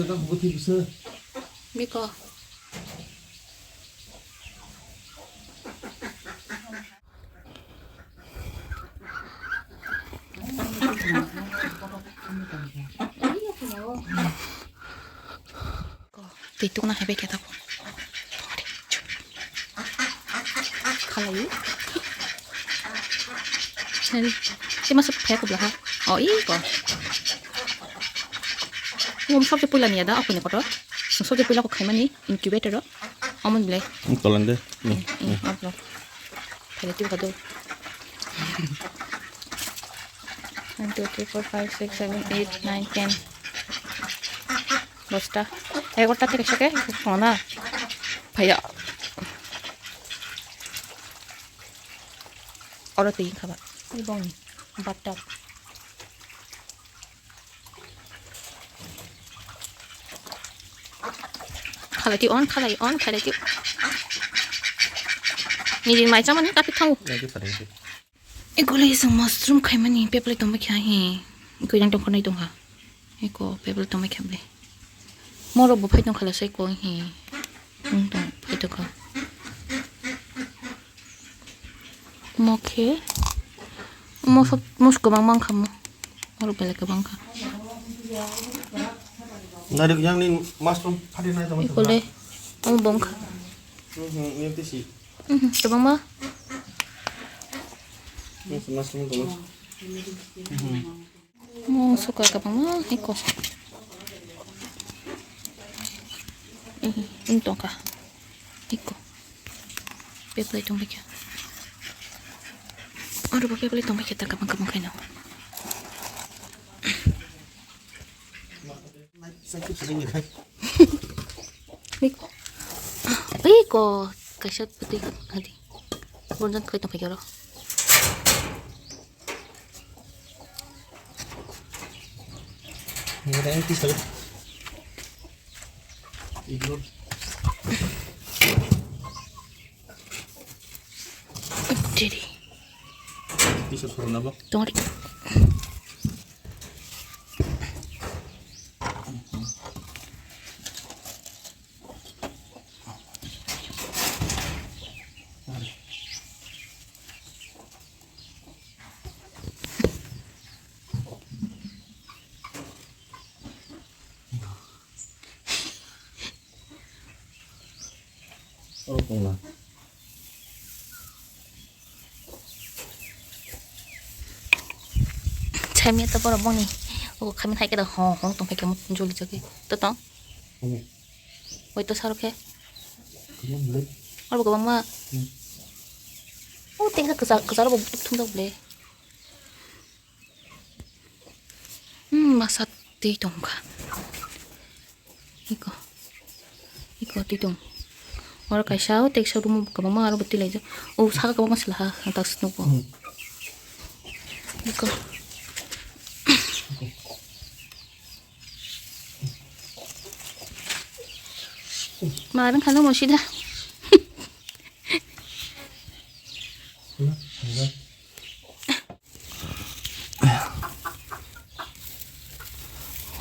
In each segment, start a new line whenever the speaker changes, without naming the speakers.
tak putih bisa.
Mika. Itu kena hebek ya tahu. Kalau ini, si masuk kayak aku belah. Oh iya kok. Ngom sabje pula ni ada aku ni kotor. Sabje pula aku kayak mana ni incubator. Amun beli.
Tolong deh. Nih.
Apa? Kayak itu kado. 1, 2, 3, 4, 5, 6, 7, 8, 9, 10. Bosta. Egoটা থেকে সকে না ভাইয়া 어렸을 때 가봐 일본 맞다 칼라티 온 칼라이 온 칼라티 니들 많이 짜면 까피 타고
Lagi pada itu.
이거 레이서 머스룸 카이마니 페플레 좀 먹게 해 이거 양쪽 거네 동가 이거 페플레 좀 먹게 해 뭐로 뭐 파이던 칼라 쓰고 해 또 파이던가 뭐게 뭐 그방만 가면 뭐로 벨레 그방가
Nggak ada yang nih mushroom hari ini teman-teman.
이거 레 어머 뭔가
Ini tuh sih.
그방마
Ini mushroom teman.
뭐 수가 그방마 이거 운동가 이거 페플레 좀 먹게 어르바 페플레 좀 먹겠다 가방 가나
Sakit sering ya.
이거 가샷 부터 어디 먼저 그랬던 배겨라
Nggak ada yang pisah. Ignore.
jadi
Bisa turun apa?
동아리
Oh, enggak.
재미있다 보라 뭐니 이거 가면 하이게다 똥 백개 못 졸리 저기 또똥 뭐 또 사렇게
Kalian beli?
얼마 그 방마 땡사 그 사람 뭐 통다 볼래 마사 띠동가 이거 띠동 और कैसा हो take show room का मम्मा आरो बत्ती ले जा ओ सागा का मम्मा सलाह अंता स्नो को 이거 말은 가는 것이다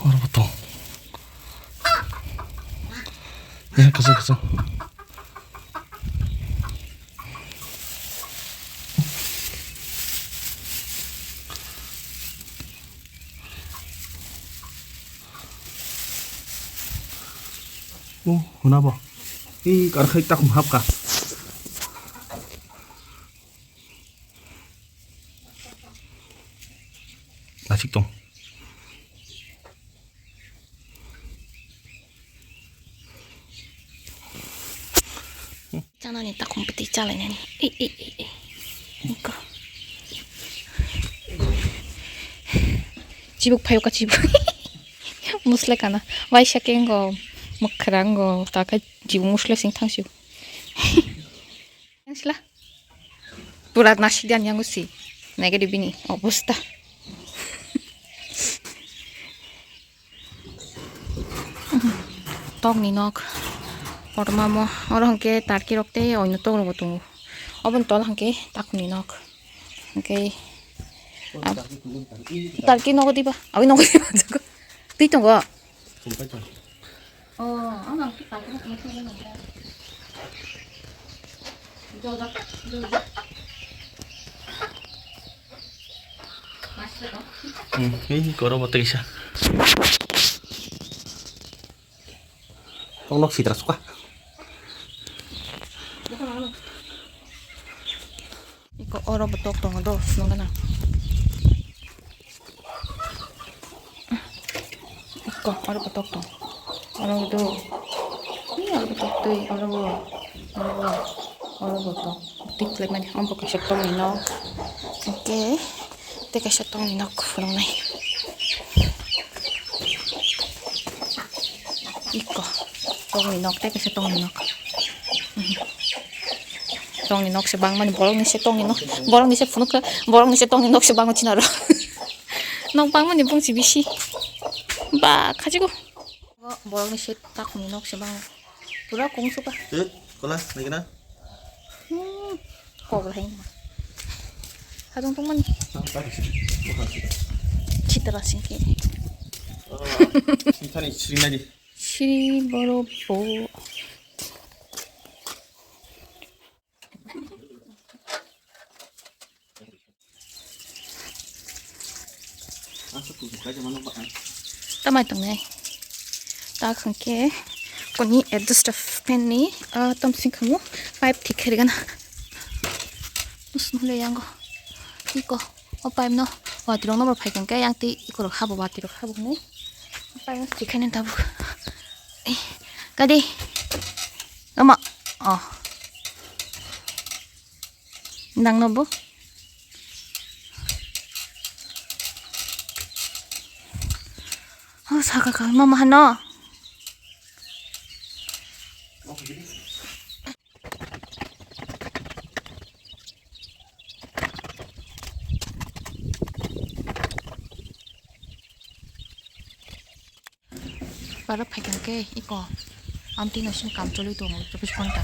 Orang betul. Ya, kesel. Kenapa? Ih, karena kita kumhap kah? Asik dong.
있잖아 니 딱 컴퓨터 있잖아 니 이거 지북 파요가 지북 무슬레 가나 와이샤 깬거 뭐 그런 거 다가 지붕 무슬레 생탕시고 탕실라 부라 나시디안 양구시 내게 리비니 어보스다 떡니 넉 얼마 뭐 얼어 함께 딸기 럭대 어느 떡으로 보통 어번 떡 함께 딱니 넉 함께 딸기 넣어 디바 아위 넣어 디바 저거 또 있던 거 아마 그 말고 그냥 생겼는데. 이거 맛있어.
이 걸어봤다 기샤. 똥록 시드라 쏘까.
이거 얼어부터 어떤 거 쓰는 거나. 이거 얼어부터 어떤. 얼어부터. 이 얼어부터 어떤 얼어부터. Tích lên mình không có cái sợi tông này nó. Ok. Tích cái sợi tông này nó khổ này. 이거 tông nó tích cái sợi tông này nó. tông này nó sẽ bằng mà bỏ cái sợi tông này nó. bỏ cái sợi phun cái bỏ cái sợi tông này nó sẽ bằng 어찌 나라. nó bằng mà những gì 비시. 막 가지고. bỏ cái sợi tóc này nó sẽ bằng. 돌아 공수가.
Chết, có lá, này cái đó.
거울 행. 하동 동만 치더라 신기.
신탄이 지리나리.
시리버로 보. Tama itong này. Ta khang ke. Koni add stuff pen ni. Tom sing kamu pipe thick na. 무슨 흘려야 거 이거 오빠 입노 와 뒤로 넘어 발견 양띠 이거로 하보 와 뒤로 하보네 오빠는 스티커는 다 보고 가디 넘어 낭노부 사과가 얼마나 하나 바로 발견게 이거 암띠 넣으신 감쪽이도 저기 싶은다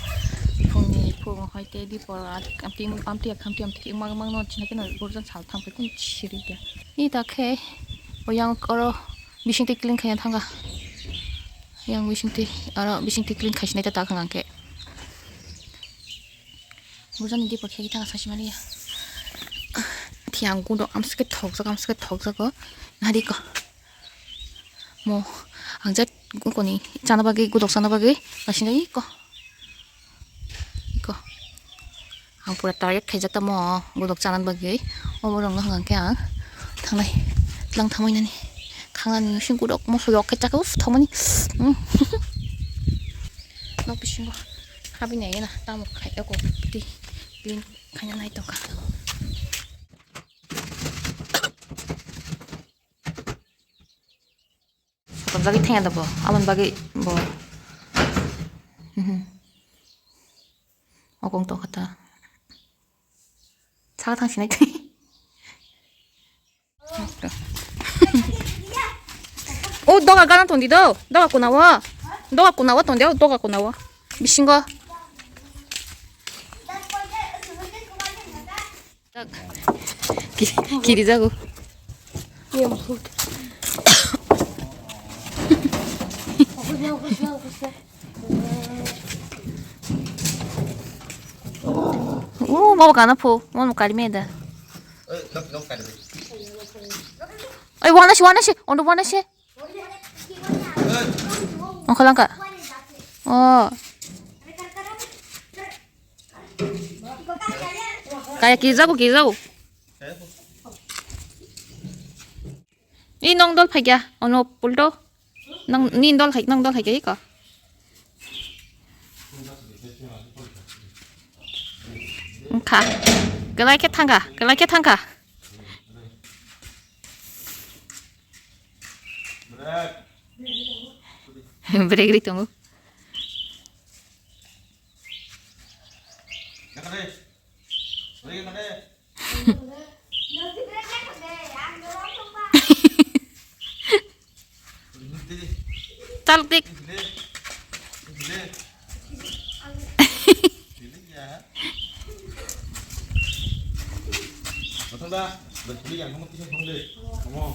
풍이 풍할 때 디퍼 암띠 막 넣지는 버전 잘 탐고 좀 치리게 이다케 양 걸어 미싱티 클린 그냥 탄가 양 미싱티 알아 미싱티 클린 가시네 다 강한게 무슨 디퍼 계기 타가 사시 말이야 디안구도 암스게 턱서거 나디거 뭐 angkat ko ni sana bagi gudok sana bagi masih lagi ko ang pura target kaya jata mo gudok sana bagi omorong nga hanggang kaya thang này lang thamoy na ni kangan sing gudok mo suyok kaya jaka thamoy ni no pishin ko habi na yun tamo kaya ko di bin kanya na ito ka 갑자기 탱한다 뭐 아만 바기 뭐 어공도 같다 사과탕 시네 너가 가는 돈디 너 갖고 나와 돈디 너 갖고 나와 미친 거 기리자고 mau ka na po mau kalimeda ay wana si ondo wana si kalang ka kaya kizago 이 넝돌 파기야 어느 볼도 닌돌 하게 이거 가 그렇게 탄가 브레이크 tunggu Taltik.
Thằng ba, đợt đi ăn không có tí không đi, đúng không?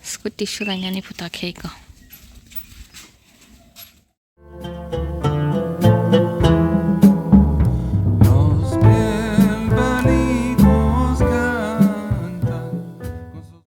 스쿠티 슈라냐니 부탁해 이거